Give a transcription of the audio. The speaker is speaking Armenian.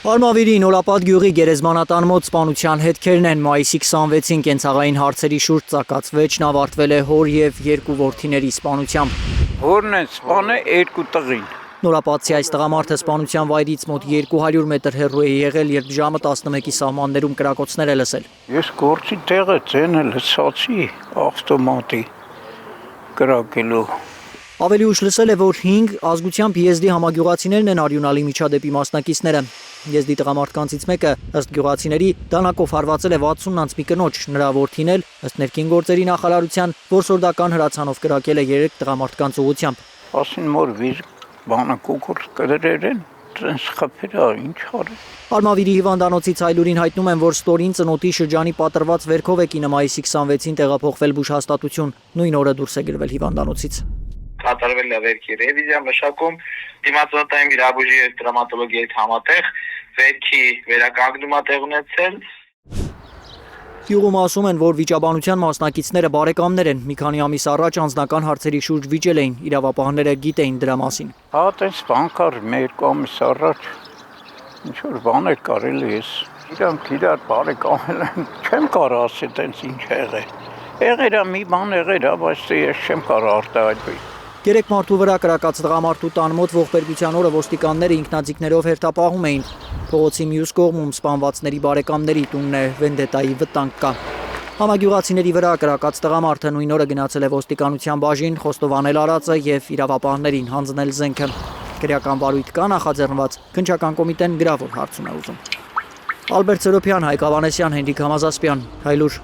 Արմավիրի Նորապատ գյուղի գերեզմանատան մոտ սպանության հետքերն են մայիսի 26-ին կենցաղային հարցերի շուրջ ծագած վեճն ավարտվել է հոր եւ երկու որդիների սպանությամբ։ Հորն են սպանը երկու տղին։ Նորապատցի այս տղամարդը սպանության վայրից մոտ 200 մետր հեռու է եղել, երբ ժամը 11-ի սահմաններում կրակոցներ է լսել։ Ես գործի տեղը ցենը լսացի ավտոմատի կրակելու։ Ավելի ուշ լսել է, որ 5 ազգությամբ եզդի համագյուղացիներն են արյունալի միջադեպի մասնակիցները։ Եզդի տղամարդկանցից մեկը, ըստ գյուղացիների, դանակով հարվածել է 60-անց մի կնոջ, նրա որդին էլ, ըստ ներքին գործերի նախարարության, որսորդական հրացանով կրակել է 3 տղամարդկանց ուղղությամբ։ Ասին մոր վիզ բանը կուկուր կդրեր են, ծնս խփերա ինչ արի։ Արմավիրի հիվանդանոցից հայլուրին հայտնում են, որ ստորին ծնոտի շրջանի պատրված վերքով է կինը մայիսի 26-ին տեղափոխվել բուժհաստատություն, նույն օրը դուրս է գրվել հիվանդանոցից։ Կատարվել է վերքի ռևիզիա մշակում, դիմացօդային վիրաբույժի եւ տրավմատոլոգիայի հետ համատեղ վերքի վերականգնում է տեղ ունեցել։ Գյուղում ասում են, որ վիճաբանության մասնակիցները բարեկամներ են, մի քանի ամիս առաջ անձնական հարցերի շուրջ վիճել էին, իրավապահները գիտեին դրա մասին։ Հա, տես բան կար երկու ամիս առաջ, ինչ որ բան էր կարելի ես, իրանք իրար բարեկամել են, չեմ կարող ասել տենց ինչ եղել։ Եղել է մի բան եղել է, բայց ես չեմ կարող արտահայտվել։ 3 մարդու վրա կրակած տղամարդու տան մոտ ողբերգության օրը ոստիկանները ինքնաձիգներով հերթապահում էին։ Փողոցի մյուս կողմում սպանվածների բարեկամների տունն է, վենդետայի վտանգ կա։ Համագյուղացիների վրա կրակած տղամարդը նույն օրը գնացել է ոստիկանության բաժին, խոստովանել արածը եւ իրավապահներին հանձնել զենքը։ Քրեական վարույթ կա նախաձեռնված, քննչական կոմիտեն գրավոր հարց ունի ուզում։ Ալբերտ Սերոփյան, Հայկ Ավանեսյան, Հենրիկ Համազասպյան, Հայլուր։